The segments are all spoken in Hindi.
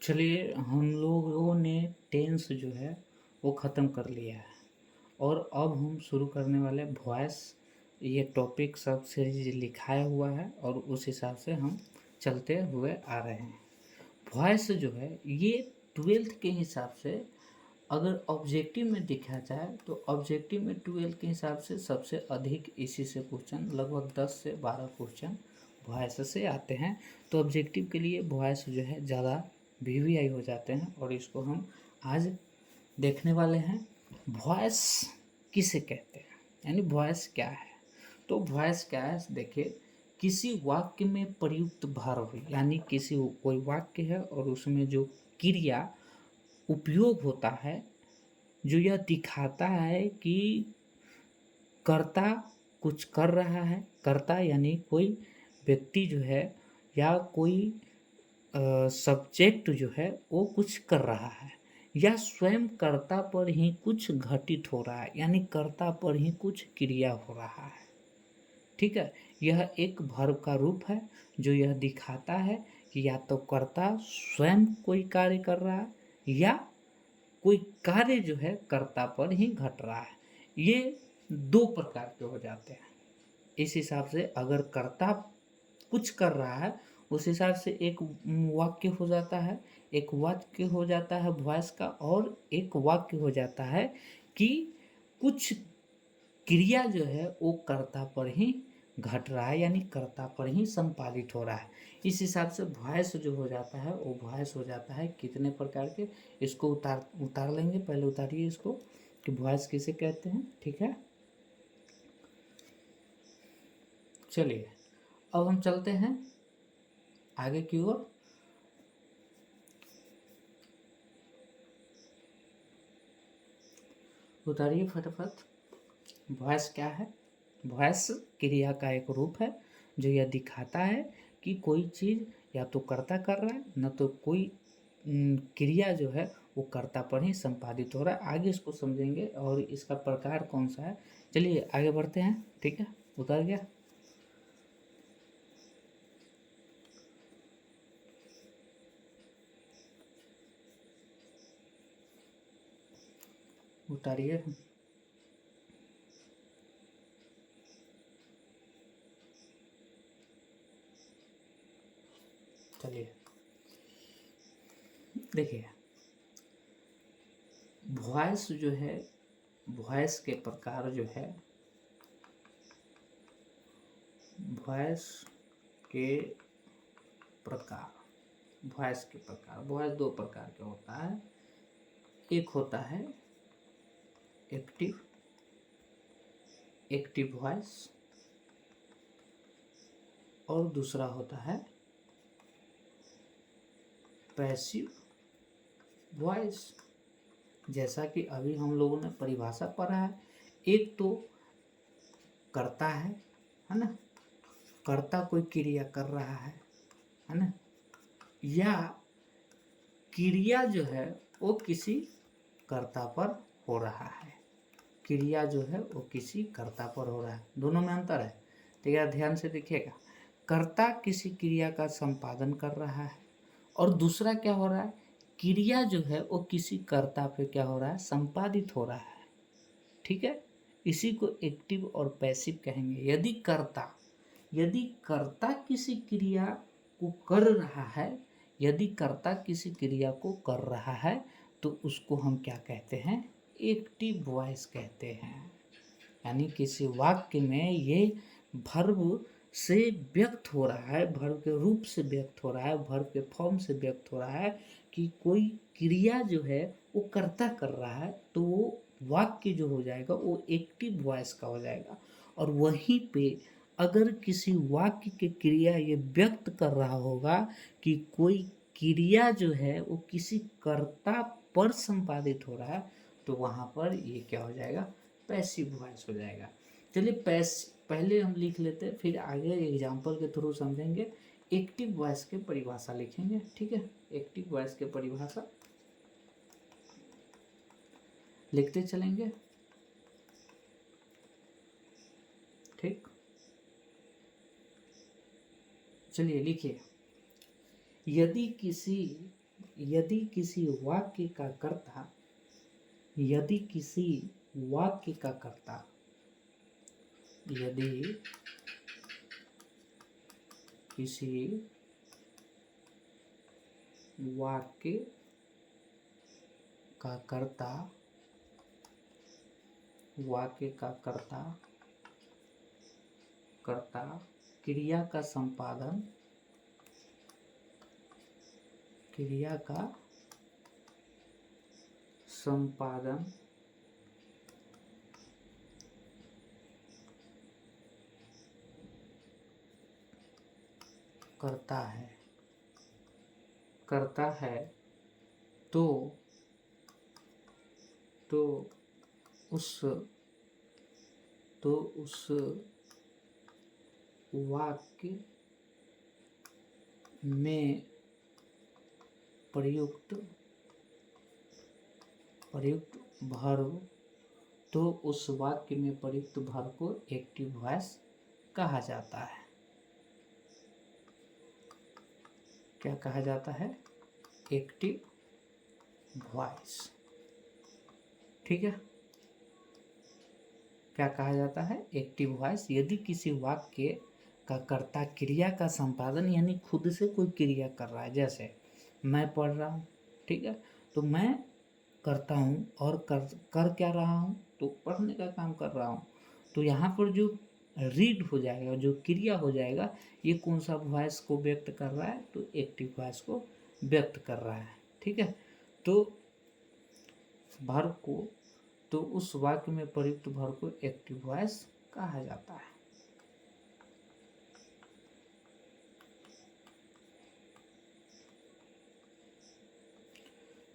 चलिए हम लोगों ने टेंस जो है वो ख़त्म कर लिया है और अब हम शुरू करने वाले वॉइस। ये टॉपिक सब सीरीज लिखाया हुआ है और उस हिसाब से हम चलते हुए आ रहे हैं। वॉइस जो है ये 12th के हिसाब से अगर ऑब्जेक्टिव में देखा जाए तो ऑब्जेक्टिव में 12th के हिसाब से सबसे अधिक इसी से क्वेश्चन लगभग 10 से 12 क्वेश्चन वॉइस से आते हैं। तो ऑब्जेक्टिव के लिए वॉइस जो है ज़्यादा वीवीआई हो जाते हैं और इसको हम आज देखने वाले हैं। वॉइस किसे कहते हैं, यानी वॉइस क्या है। तो वॉइस क्या है, देखिए किसी वाक्य में प्रयुक्त वर्ब, यानी किसी कोई वाक्य है और उसमें जो क्रिया उपयोग होता है जो यह दिखाता है कि कर्ता कुछ कर रहा है। कर्ता यानी कोई व्यक्ति जो है या कोई सब्जेक्ट जो है वो कुछ कर रहा है या स्वयं कर्ता पर ही कुछ घटित हो रहा है, यानी कर्ता पर ही कुछ क्रिया हो रहा है। ठीक है, यह एक वर्ब का रूप है जो यह दिखाता है कि या तो कर्ता स्वयं कोई कार्य कर रहा है या कोई कार्य जो है कर्ता पर ही घट रहा है। ये दो प्रकार के हो जाते हैं। इस हिसाब से अगर कर्ता कुछ कर रहा है उस हिसाब से एक वाक्य हो जाता है, एक वाक्य हो जाता है वॉइस का, और एक वाक्य हो जाता है कि कुछ क्रिया जो है वो कर्ता पर ही घट रहा है, यानी कर्ता पर ही संपादित हो रहा है। इस हिसाब से वॉइस जो हो जाता है वो वॉइस हो जाता है कितने प्रकार के। इसको उतार लेंगे, पहले उतारिए इसको कि वॉइस किसे कहते हैं। ठीक है, चलिए अब हम चलते हैं आगे की ओर। उतारिए फटाफट। वॉइस क्या है? वॉइस क्रिया का एक रूप है जो यह दिखाता है कि कोई चीज़ या तो कर्ता कर रहा है न तो कोई क्रिया जो है वो कर्ता पर ही संपादित हो रहा है। आगे इसको समझेंगे और इसका प्रकार कौन सा है। चलिए आगे बढ़ते हैं। ठीक है, उतर गया। उतारिए। चलिए देखिए, वॉइस जो है, वॉइस के प्रकार जो है, वॉइस के प्रकार, वॉइस के प्रकार, वॉइस दो प्रकार का होता है। एक होता है एक्टिव, एक्टिव वॉइस, और दूसरा होता है पैसिव वॉइस। जैसा कि अभी हम लोगों ने परिभाषा पढ़ा है, एक तो कर्ता है ना, कर्ता कोई क्रिया कर रहा है ना, या क्रिया जो है वो किसी कर्ता पर हो रहा है। क्रिया जो है वो किसी कर्ता पर हो रहा है, दोनों में अंतर है। ठीक है, ध्यान से देखिएगा। कर्ता किसी क्रिया का संपादन कर रहा है और दूसरा क्या हो रहा है, क्रिया जो है वो किसी कर्ता पे क्या हो रहा है, संपादित हो रहा है। ठीक है, इसी को एक्टिव और पैसिव कहेंगे। यदि कर्ता किसी क्रिया को कर रहा है, यदि कर्ता किसी क्रिया को कर रहा है तो उसको हम क्या कहते हैं, एक्टिव वॉइस कहते हैं। यानी किसी वाक्य में ये वर्ब से व्यक्त हो रहा है, वर्ब के रूप से व्यक्त हो रहा है, वर्ब के फॉर्म से व्यक्त हो रहा है कि कोई क्रिया जो है वो कर्ता कर रहा है, तो वो वाक्य जो हो जाएगा वो एक्टिव वॉइस का हो जाएगा। और वहीं पे अगर किसी वाक्य की क्रिया ये व्यक्त कर रहा होगा कि कोई क्रिया जो है वो किसी कर्ता पर संपादित हो रहा है, तो वहाँ पर ये क्या हो जाएगा, पैसिव वॉइस हो जाएगा। चलिए पहले हम लिख लेते हैं, फिर आगे एग्जाम्पल के थ्रू समझेंगे। एक्टिव वॉइस के परिभाषा लिखेंगे। ठीक है, एक्टिव वॉइस के परिभाषा लिखते चलेंगे। ठीक, चलिए लिखिए। यदि किसी यदि किसी वाक्य का कर्ता, यदि किसी वाक्य का कर्ता, यदि किसी वाक्य का कर्ता, वाक्य का कर्ता क्रिया का संपादन, क्रिया का संपादन करता है तो उस वाक्य में प्रयुक्त वर्ब, तो उस वाक्य में प्रयुक्त वर्ब को एक्टिव वॉइस कहा जाता है। क्या कहा जाता है? Active voice. ठीक है, क्या कहा जाता है? Active voice. यदि किसी वाक्य का कर्ता क्रिया का संपादन यानी खुद से कोई क्रिया कर रहा है, जैसे मैं पढ़ रहा हूँ, ठीक है, तो मैं करता हूँ और कर क्या रहा हूँ? तो पढ़ने का काम कर रहा हूँ। तो यहाँ पर जो रीड हो जाएगा, जो क्रिया हो जाएगा, ये कौन सा वॉइस को व्यक्त कर रहा है? तो एक्टिव वॉइस को व्यक्त कर रहा है। ठीक है, तो वर्ब को, तो उस वाक्य में प्रयुक्त वर्ब को एक्टिव वॉइस कहा जाता है।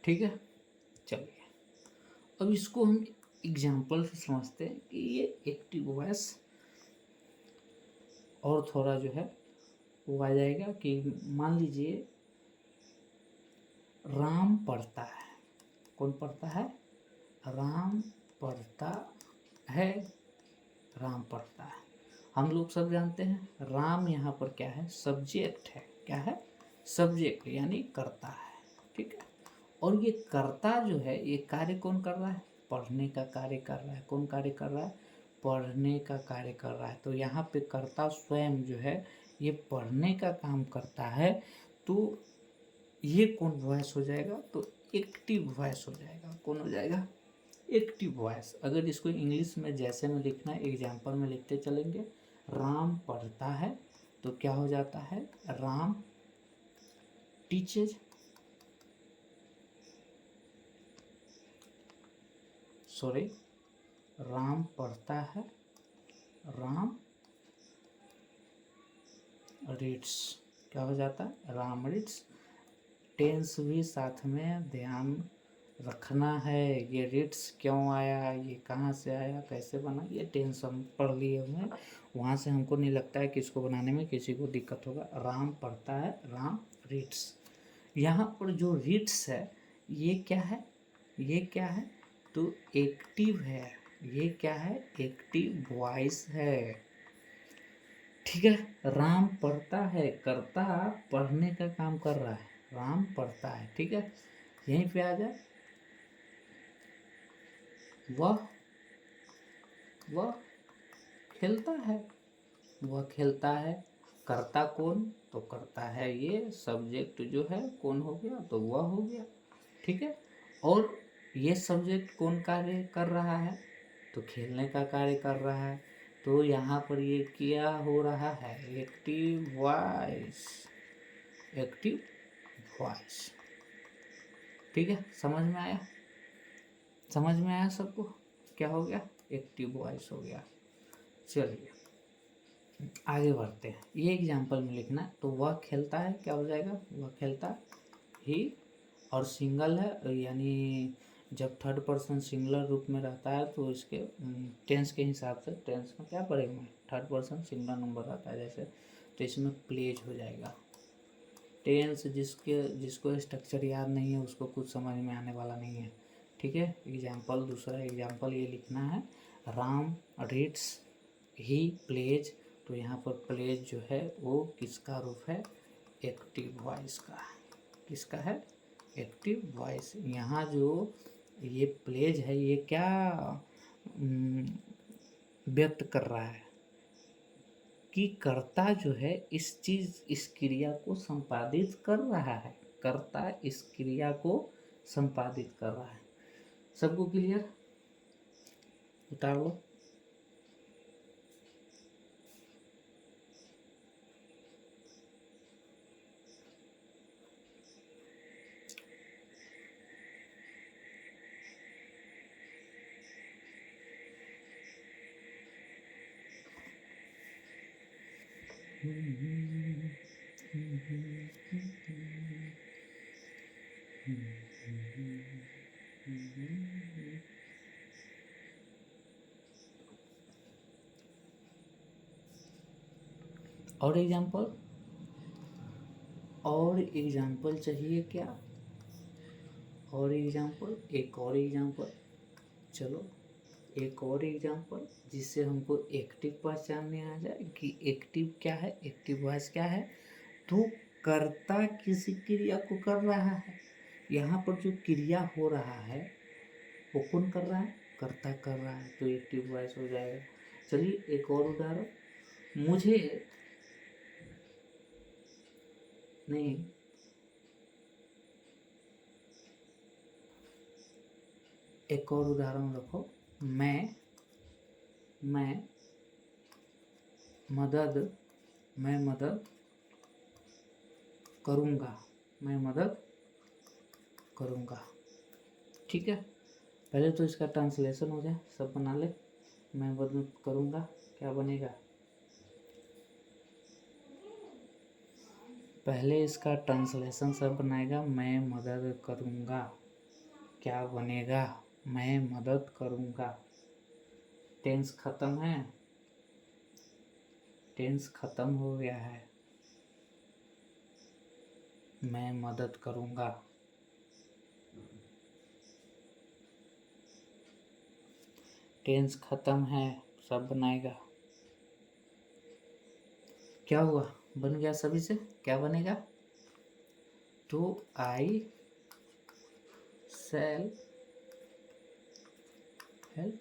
ठीक है, चलिए अब इसको हम एग्जाम्पल से समझते हैं कि ये एक्टिव वॉइस और थोड़ा जो है वो आ जाएगा कि मान लीजिए राम पढ़ता है। कौन पढ़ता है? राम पढ़ता है, राम पढ़ता है। हम लोग सब जानते हैं राम यहाँ पर क्या है? सब्जेक्ट है। क्या है? सब्जेक्ट यानी करता है। ठीक है, और ये कर्ता जो है ये कार्य कौन कर रहा है? पढ़ने का कार्य कर रहा है। कौन कार्य कर रहा है? पढ़ने का कार्य कर रहा है। तो यहाँ पे कर्ता स्वयं जो है ये पढ़ने का काम करता है, तो ये कौन वॉइस हो जाएगा? तो एक्टिव वॉइस हो जाएगा। कौन हो जाएगा? Active voice. अगर इसको इंग्लिश में जैसे में लिखना है, एग्जाम्पल में लिखते चलेंगे, राम पढ़ता है तो क्या हो जाता है? राम टीचेज, सॉरी, राम पढ़ता है, राम रीड्स। क्या हो जाता है? राम रीड्स। टेंस भी साथ में ध्यान रखना है। ये रीड्स क्यों आया, ये कहाँ से आया, कैसे बना, ये टेंस हम पढ़ लिए हुए हैं, वहाँ से हमको नहीं लगता है कि इसको बनाने में किसी को दिक्कत होगा। राम पढ़ता है, राम रीड्स। यहाँ पर जो रीड्स है ये क्या है? ये क्या है? तो एक्टिव है। ये क्या है? एक्टिव वॉइस है। ठीक है, राम पढ़ता है, कर्ता पढ़ने का काम कर रहा है, राम पढ़ता है। ठीक है, यहीं पे आ जाए, वह खेलता है, वह खेलता है। कर्ता कौन? तो करता है ये सब्जेक्ट जो है कौन हो गया? तो वह हो गया। ठीक है, और ये सब्जेक्ट कौन कार्य कर रहा है? तो खेलने का कार्य कर रहा है। तो यहाँ पर ये क्या हो रहा है? Active voice, active voice. ठीक है, समझ में आया? समझ में आया सबको? क्या हो गया? एक्टिव वॉइस हो गया। चलिए आगे बढ़ते हैं। ये एग्जाम्पल में लिखना, तो वह खेलता है क्या हो जाएगा? वह खेलता ही, और सिंगल है यानी जब थर्ड पर्सन सिंगुलर रूप में रहता है तो इसके टेंस के हिसाब से, टेंस में क्या पढ़ेंगे? थर्ड पर्सन सिंगुलर नंबर रहता है जैसे, तो इसमें प्लेज हो जाएगा। टेंस जिसको स्ट्रक्चर याद नहीं है उसको कुछ समझ में आने वाला नहीं है। ठीक है, एग्जाम्पल, दूसरा एग्जाम्पल ये लिखना है, राम रीड्स ही प्लेज। तो यहाँ पर प्लेज जो है वो किसका रूप है? एक्टिव वॉइस का। किसका है? Active voice. यहाँ जो ये प्लेज है ये क्या व्यक्त कर रहा है कि कर्ता जो है इस क्रिया को संपादित कर रहा है। कर्ता इस क्रिया को संपादित कर रहा है। सबको क्लियर? उतार लो। और एग्जाम्पल चाहिए क्या? और एग्जाम्पल, एक और एग्जाम्पल। चलो एक और एग्जाम्पल जिससे हमको एक्टिव पहचानने आ जाए कि एक्टिव क्या है, एक्टिव वॉइस क्या है। तो कर्ता किसी क्रिया को कर रहा है। यहाँ पर जो क्रिया हो रहा है वो कौन कर रहा है? कर्ता कर रहा है, तो एक्टिव वॉइस हो जाएगा। चलिए एक और उदाहरण। मुझे नहीं, एक और उदाहरण रखो। मैं मदद करूँगा। मैं मदद करूँगा। ठीक है, पहले तो इसका ट्रांसलेशन हो जाए, सब बना ले। मैं मदद करूँगा, क्या बनेगा? पहले इसका ट्रांसलेशन सब बनाएगा। मैं मदद करूँगा, क्या बनेगा? मैं मदद करूँगा। टेंस खत्म है, टेंस खत्म हो गया है। मैं मदद करूँगा। टेंस खत्म है, सब बनाएगा। क्या हुआ? बन गया सभी से? क्या बनेगा? तो आई शैल हेल्प।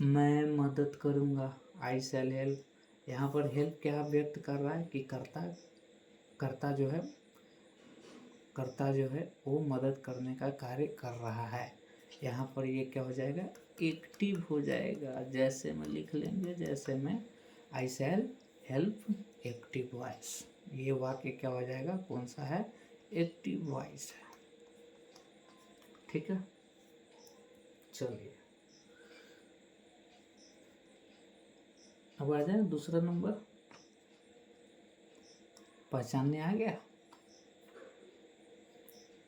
मैं मदद करूँगा, आई शैल हेल्प। यहाँ पर हेल्प क्या व्यक्त कर रहा है कि कर्ता जो है वो मदद करने का कार्य कर रहा है। यहाँ पर ये क्या हो जाएगा? एक्टिव हो जाएगा। जैसे में लिख लेंगे, जैसे में आई शैल हेल्प एक्टिव वॉइस। ये वाक्य क्या हो जाएगा? कौन सा है? एक्टिव वॉइस है। ठीक है, चलिए अब आ जाए दूसरा नंबर। पहचानने आ गया?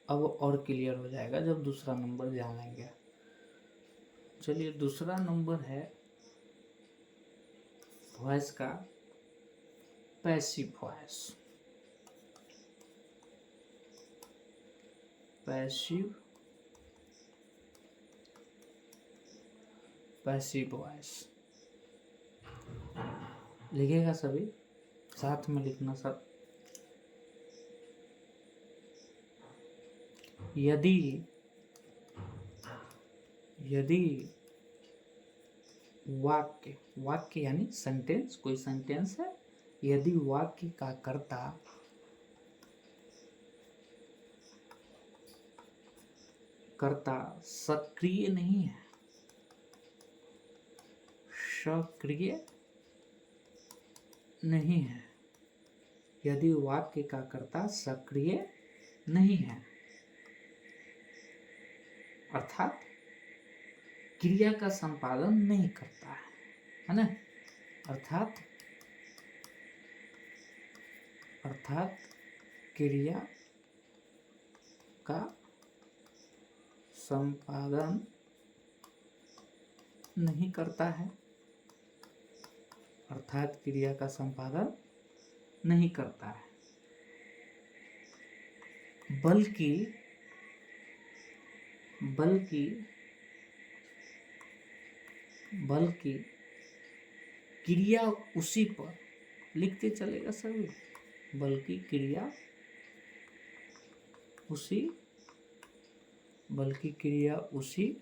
अब और क्लियर हो जाएगा जब दूसरा नंबर जान लेंगे। चलिए दूसरा नंबर है वॉइस का पैसिव वॉइस। पैसिव वॉइस लिखेगा, सभी साथ में लिखना सब। यदि वाक्य यानी सेंटेंस, कोई सेंटेंस है। यदि वाक्य का कर्ता सक्रिय नहीं है, यदि वाक्य का कर्ता सक्रिय नहीं है, अर्थात क्रिया का संपादन नहीं करता है ना? अर्थात क्रिया का संपादन नहीं करता है, अर्थात क्रिया का संपादन नहीं करता है, बल्कि क्रिया उसी पर, लिखते चलेगा सभी, बल्कि क्रिया उसी बल्कि क्रिया उसी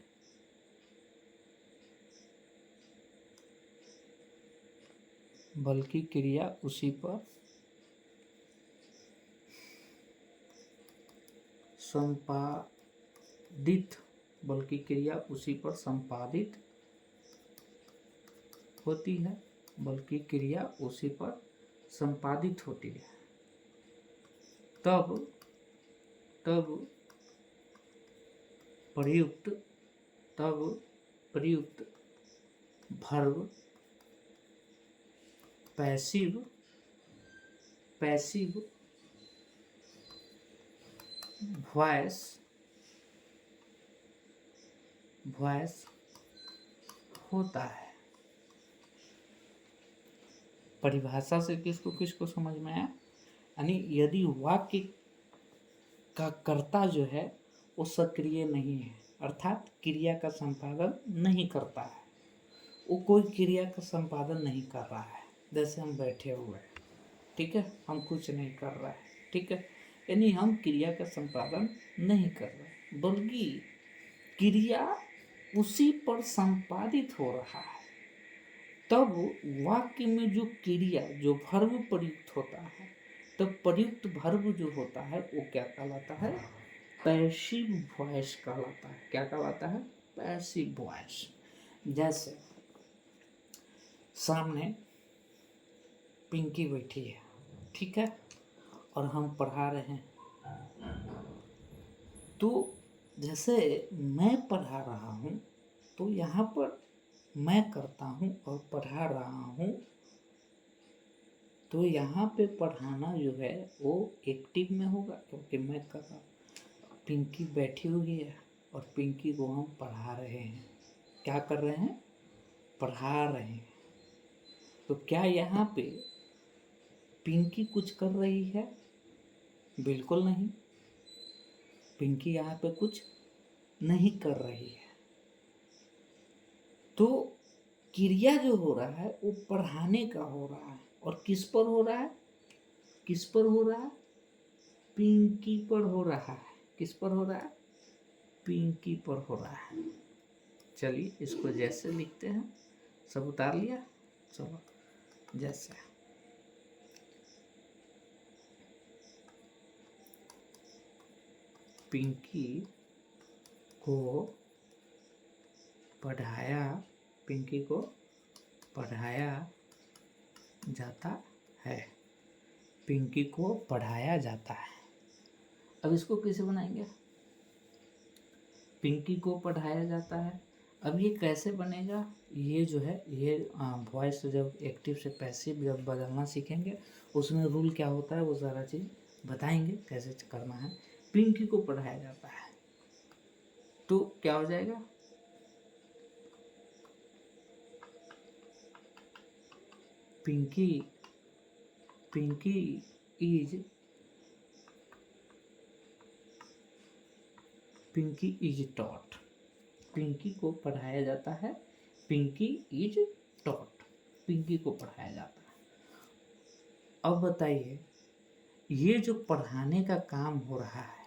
बल्कि क्रिया उसी पर संपादित बल्कि क्रिया उसी पर संपादित होती है, बल्कि क्रिया उसी पर संपादित होती है। तब तब प्रयुक्त वर्ब पैसिव वॉइस होता है। परिभाषा से किसको किसको समझ में आया? यानी यदि वाक्य का कर्ता जो है वो सक्रिय नहीं है, अर्थात क्रिया का संपादन नहीं करता है, वो कोई क्रिया का संपादन नहीं कर रहा है, जैसे हम बैठे हुए हैं, ठीक है, हम कुछ नहीं कर रहे हैं, ठीक है, यानी हम क्रिया का संपादन नहीं कर रहे, बल्कि क्रिया उसी पर संपादित हो रहा है। तब वाक्य में जो क्रिया जो वर्ब प्रयुक्त होता है, तब प्रयुक्त वर्ब जो होता है वो क्या कहलाता है? पैसिव वॉइस कहलाता है। क्या कहलाता है? Passive voice. जैसे सामने पिंकी बैठी है, ठीक है, और हम पढ़ा रहे हैं, तो जैसे मैं पढ़ा रहा हूँ तो यहाँ पर मैं करता हूँ और पढ़ा रहा हूँ, तो यहाँ पे पढ़ाना जो है वो एक्टिव में होगा क्योंकि मैं कर रहा हूँ। पिंकी बैठी हुई है और पिंकी को हम पढ़ा रहे हैं। क्या कर रहे हैं? पढ़ा रहे हैं। तो क्या यहाँ पे पिंकी कुछ कर रही है? बिल्कुल नहीं, पिंकी यहाँ पे कुछ नहीं कर रही है। तो क्रिया जो हो रहा है वो पढ़ाने का हो रहा है, और किस पर हो रहा है? किस पर हो रहा है? पिंकी पर हो रहा है। किस पर हो रहा है? पिंकी पर हो रहा है। चलिए इसको जैसे लिखते हैं, सब उतार लिया, चलो जैसे पिंकी को पढ़ाया, पिंकी को पढ़ाया जाता है, पिंकी को पढ़ाया जाता है। अब इसको कैसे बनाएंगे? पिंकी को पढ़ाया जाता है, अब ये कैसे बनेगा? ये जो है ये वॉइस जब एक्टिव से पैसिव जब बदलना सीखेंगे उसमें रूल क्या होता है वो सारा चीज़ बताएंगे कैसे करना है। पिंकी को पढ़ाया जाता है तो क्या हो जाएगा? Pinky is taught. पिंकी को पढ़ाया जाता है, पिंकी इज टॉट, पिंकी को पढ़ाया जाता है। अब बताइए ये जो पढ़ाने का काम हो रहा है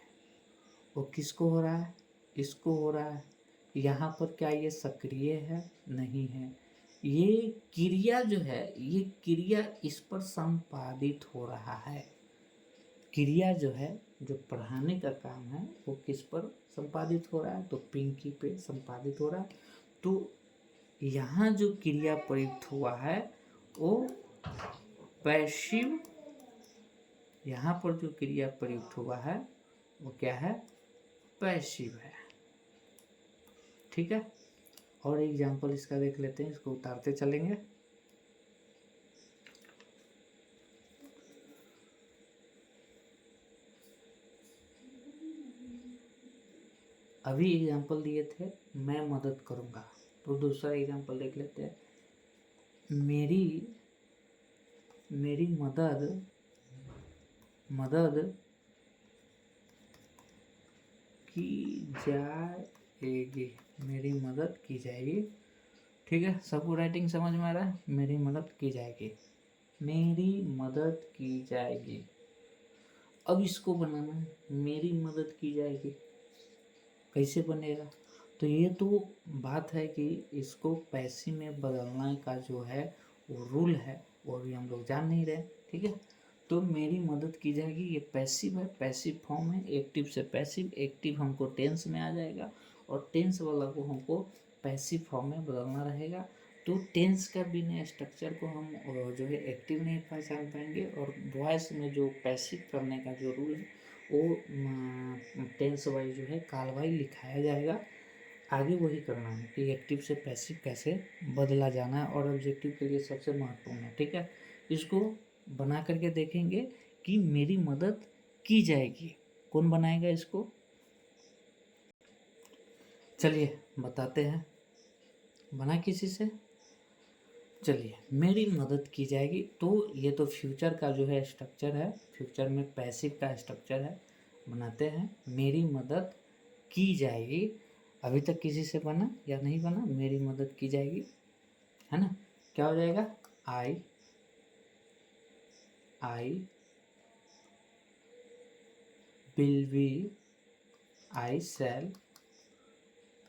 वो किसको हो रहा है? इसको हो रहा है। यहाँ पर क्या ये सक्रिय है? नहीं है। ये क्रिया जो है, ये क्रिया इस पर संपादित हो रहा है। क्रिया जो है जो पढ़ाने का काम है वो किस पर संपादित हो रहा है? तो पिंकी पे संपादित हो रहा है। तो यहाँ जो क्रिया प्रयुक्त हुआ है वो पैसिव, यहाँ पर जो क्रिया प्रयुक्त हुआ है वो क्या है? पैसिव है। ठीक है, और एग्जाम्पल इसका देख लेते हैं, इसको उतारते चलेंगे। अभी एग्जाम्पल दिए थे मैं मदद करूंगा, तो दूसरा एग्जाम्पल देख लेते हैं। मेरी मदद की जाएगी, मेरी मदद की जाएगी। ठीक है, सबको राइटिंग समझ में आ रहा है? मेरी मदद की जाएगी। मेरी मदद की जाएगी। अब इसको बनाना है, मेरी मदद की जाएगी, कैसे बनेगा? तो ये तो बात है कि इसको पैसिव में बदलने का जो है वो रूल है, वो अभी हम लोग जान नहीं रहे। ठीक है, तो मेरी मदद की जाएगी, ये पैसिव है, पैसिव फॉर्म है। एक्टिव से पैसिव, एक्टिव हमको टेंस में आ जाएगा और टेंस वाला को हमको पैसिव फॉर्म में बदलना रहेगा। तो टेंस का बिना स्ट्रक्चर को हम जो है एक्टिव नहीं पहचान पाएंगे, और वॉइस में जो पैसिव करने का जो रूल है वो टेंस वाइज जो है कालवाई लिखाया जाएगा। आगे वही करना है कि एक्टिव से पैसिव कैसे बदला जाना है, और ऑब्जेक्टिव के लिए सबसे महत्वपूर्ण है। ठीक है, इसको बना करके देखेंगे कि मेरी मदद की जाएगी। कौन बनाएगा इसको? चलिए बताते हैं, बना किसी से। चलिए, मेरी मदद की जाएगी, तो ये तो फ्यूचर का जो है स्ट्रक्चर है, फ्यूचर में पैसिव का स्ट्रक्चर है। बनाते हैं, मेरी मदद की जाएगी। अभी तक किसी से बना या नहीं बना? मेरी मदद की जाएगी, है ना? क्या हो जाएगा? I will be, I shall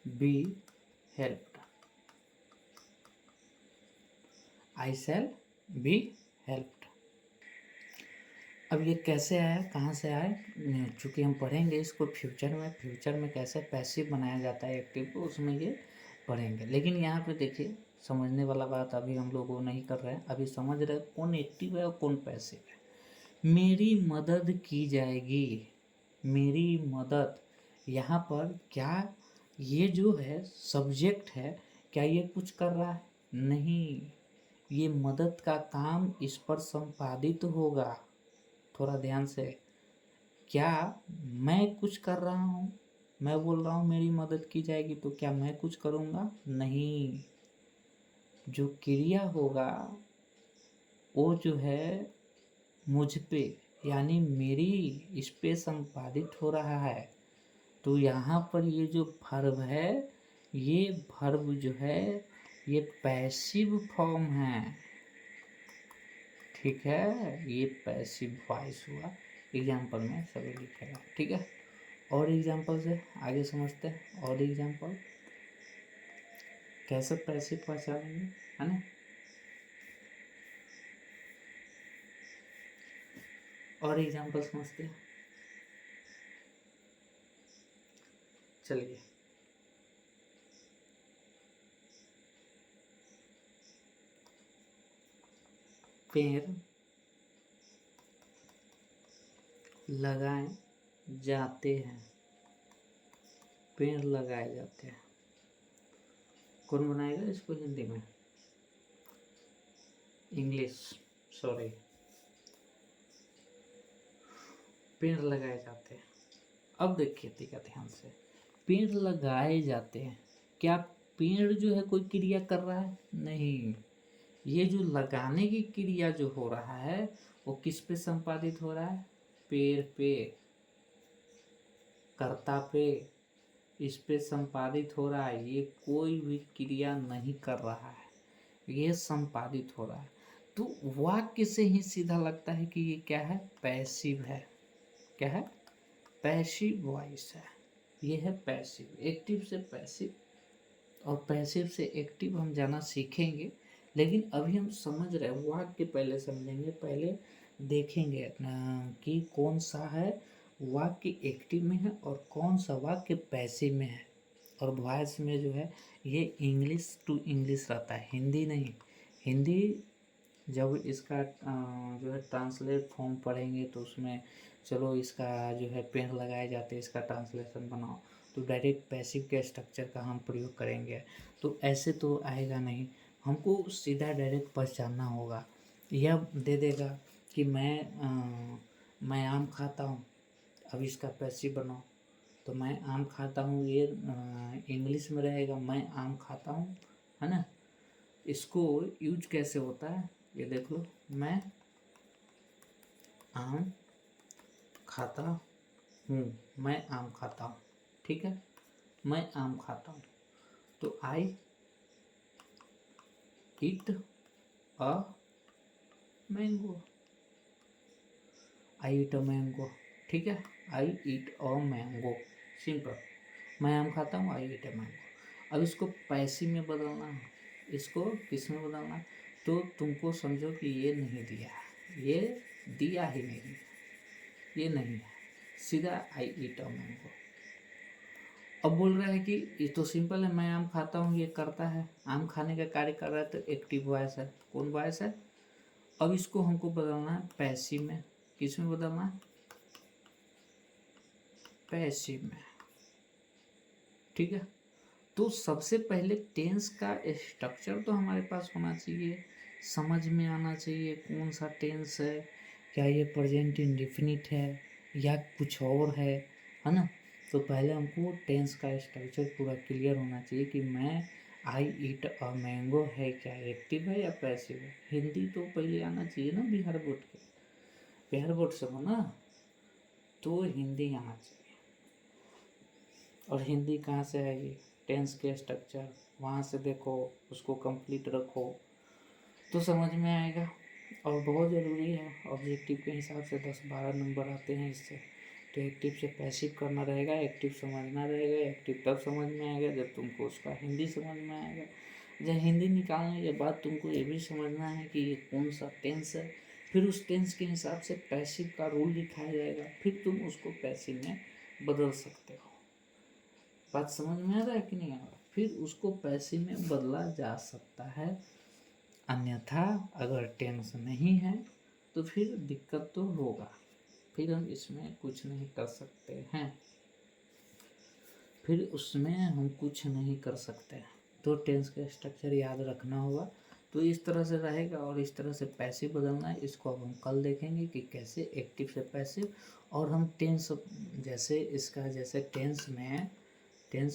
be helped, I shall be helped. अब ये कैसे आया, कहाँ से आया? चूँकि हम पढ़ेंगे इसको फ्यूचर में, फ्यूचर में कैसे पैसिव बनाया जाता है एक्टिव को, उसमें ये पढ़ेंगे। लेकिन यहाँ पे देखिए, समझने वाला बात अभी हम लोग वो नहीं कर रहे हैं। अभी समझ रहे हैं कौन एक्टिव है और कौन पैसिव है। मेरी मदद की जाएगी, मेरी मदद, यहाँ पर क्या ये जो है सब्जेक्ट है, क्या ये कुछ कर रहा है? नहीं, ये मदद का काम इस पर संपादित होगा। थोड़ा ध्यान से, क्या मैं कुछ कर रहा हूँ? मैं बोल रहा हूँ मेरी मदद की जाएगी, तो क्या मैं कुछ करूँगा? नहीं, जो क्रिया होगा वो जो है मुझ पे, यानी मेरी इस पे संपादित हो रहा है। तो यहाँ पर ये जो वर्ब है, ये वर्ब जो है ये पैसिव फॉर्म है। ठीक है, ये पैसिव वॉइस हुआ। एग्जाम्पल में सभी लिखेगा। ठीक है, और एग्जाम्पल से आगे समझते हैं। और एग्जाम्पल कैसे पैसिव पहचानेंगे, है ना? और एग्जाम्पल समझते हैं। चलिए, पेड़ लगाए जाते हैं, पेड़ लगाए जाते हैं। कौन बनाएगा इसको हिंदी में? English, sorry. पेड़ लगाए जाते हैं। अब देखिए ध्यान से, पेड़ लगाए जाते हैं, क्या पेड़ जो है कोई क्रिया कर रहा है? नहीं, ये जो लगाने की क्रिया जो हो रहा है वो किस पे संपादित हो रहा है? पेड़ पे, कर्ता पे, इस पे संपादित हो रहा है। ये कोई भी क्रिया नहीं कर रहा है, ये संपादित हो रहा है। तो वाक्य से ही सीधा लगता है कि ये क्या है? पैसिव है। क्या है? पैसिव वॉइस है। ये है पैसिव। एक्टिव से पैसिव और पैसिव से एक्टिव हम जाना सीखेंगे, लेकिन अभी हम समझ रहे हैं, वाक्य पहले समझेंगे, पहले देखेंगे कि कौन सा है वाक्य एक्टिव में है और कौन सा वाक्य पैसिव में है। और वॉइस में जो है ये इंग्लिश टू इंग्लिश रहता है, हिंदी नहीं। हिंदी जब इसका जो है ट्रांसलेट फॉर्म पढ़ेंगे तो उसमें चलो इसका जो है पेड़ लगाए जाते हैं, इसका ट्रांसलेशन बनाओ, तो डायरेक्ट पैसिव के स्ट्रक्चर का हम प्रयोग करेंगे। तो ऐसे तो आएगा नहीं, हमको सीधा डायरेक्ट पहचानना होगा। यह दे देगा कि मैं आम खाता हूँ, अब इसका पैसिव बनाओ, तो मैं आम खाता हूँ ये इंग्लिश में रहेगा, मैं आम खाता हूँ, है ना? इसको यूज कैसे होता है ये देख लो, मैं आम खाता हूँ, मैं आम खाता हूँ। ठीक है, मैं आम खाता हूँ, तो आई ईट a mango, I eat a mango, ठीक है, आई ईट अ मैंगो, सिंपल, मैं आम खाता हूँ, आई ईट अ मैंगो। अब इसको पैसिव में बदलना है, इसको किस में बदलना है, तो तुमको समझो कि ये नहीं दिया है, ये दिया ही नहीं, ये नहीं है, सीधा आई ईट अ मैंगो। अब बोल रहा है कि ये तो सिंपल है, मैं आम खाता हूँ, ये करता है, आम खाने का कार्य कर रहा है, तो एक्टिव वॉइस है, कौन वॉइस है। अब इसको हमको बदलना है पैसिव में, किस में बदलना है, पैसिव में, ठीक है। तो सबसे पहले टेंस का स्ट्रक्चर तो हमारे पास होना चाहिए, समझ में आना चाहिए कौन सा टेंस है, क्या ये प्रेजेंट इंडेफिनिट है या कुछ और है ना। तो पहले हमको टेंस का स्ट्रक्चर पूरा क्लियर होना चाहिए कि मैं आई ईट अ मैंगो है क्या एक्टिव है या पैसिव है। हिंदी तो पहले आना चाहिए ना, बिहार बोर्ड के, बिहार बोर्ड से हो ना, तो हिंदी आना चाहिए। और हिंदी कहाँ से आएगी, टेंस के स्ट्रक्चर वहाँ से देखो, उसको कंप्लीट रखो तो समझ में आएगा। और बहुत ज़रूरी है, ऑब्जेक्टिव के हिसाब से 10-12 नंबर आते हैं इससे, तो एक्टिव से पैसिव करना रहेगा, एक्टिव समझना रहेगा। एक्टिव तब समझ में आएगा जब तुमको उसका हिंदी समझ में आएगा। जब हिंदी निकालने के बाद तुमको ये भी समझना है कि ये कौन सा टेंस है, फिर उस टेंस के हिसाब से पैसिव का रूल दिखाया जाएगा, फिर तुम उसको पैसिव में बदल सकते हो। बात समझ में आ रहा है कि नहीं आ रहा, फिर उसको पैसिव में बदला जा सकता है। अन्यथा अगर टेंस नहीं है तो फिर दिक्कत तो होगा, फिर हम इसमें कुछ नहीं कर सकते हैं, फिर उसमें हम कुछ नहीं कर सकते। तो टेंस का स्ट्रक्चर याद रखना होगा, तो इस तरह से रहेगा। और इस तरह से पैसिव बदलना है, इसको अब हम कल देखेंगे कि कैसे एक्टिव से पैसिव। और हम टेंस जैसे इसका जैसे टेंस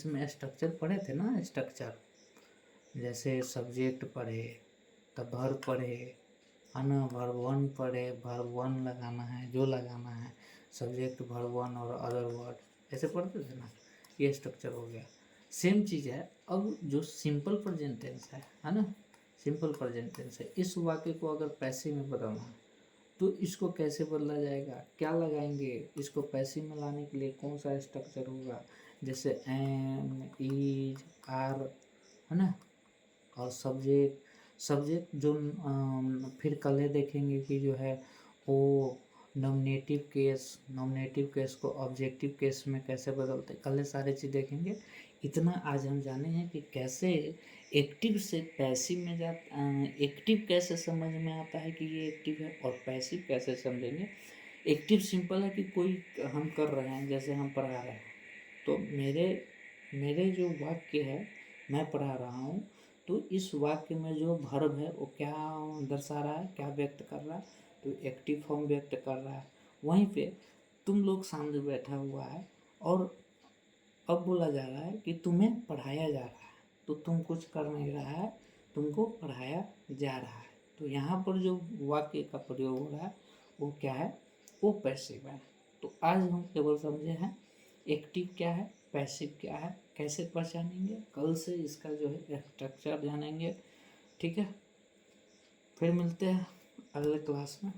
में स्ट्रक्चर पढ़े थे ना, स्ट्रक्चर जैसे सब्जेक्ट पढ़े, तब वर्ब पढ़े, है ना, वर्ब 1 पढ़े, वर्ब 1 लगाना है जो लगाना है, सब्जेक्ट वर्ब 1 और अदर वर्ड, ऐसे पढ़ते थे ना, ये स्ट्रक्चर हो गया। सेम चीज़ है अब जो सिंपल प्रेजेंट टेंस है ना, सिंपल प्रेजेंट टेंस है, इस वाक्य को अगर पैसिव में बदलना है तो इसको कैसे बदला जाएगा, क्या लगाएंगे, इसको पैसिव में लाने के लिए कौन सा स्ट्रक्चर होगा, जैसे एम, इज, आर, है ना। और सब्जेक्ट जो फिर कल देखेंगे कि जो है वो नॉमिनेटिव केस को ऑब्जेक्टिव केस में कैसे बदलते, कल सारे चीज़ देखेंगे। इतना आज हम जाने हैं कि कैसे एक्टिव से पैसिव में एक्टिव कैसे समझ में आता है कि ये एक्टिव है, और पैसिव कैसे समझेंगे। एक्टिव सिंपल है कि कोई हम कर रहे हैं, जैसे हम पढ़ा रहे हैं, तो मेरे जो वाक्य है मैं पढ़ा रहा हूँ, तो इस वाक्य में जो वर्ब है वो क्या दर्शा रहा है, क्या व्यक्त कर रहा है, तो एक्टिव फॉर्म व्यक्त कर रहा है। वहीं पे तुम लोग सामने बैठा हुआ है और अब बोला जा रहा है कि तुम्हें पढ़ाया जा रहा है, तो तुम कुछ कर नहीं रहा है, तुमको पढ़ाया जा रहा है। तो यहाँ पर जो वाक्य का प्रयोग हो रहा है वो क्या है, वो पैसिव है। तो आज हम केवल समझे हैं एक्टिव क्या है, पैसिव क्या है, कैसे पहचानेंगे, कल से इसका जो है स्ट्रक्चर जानेंगे, ठीक है। फिर मिलते हैं अगले क्लास में।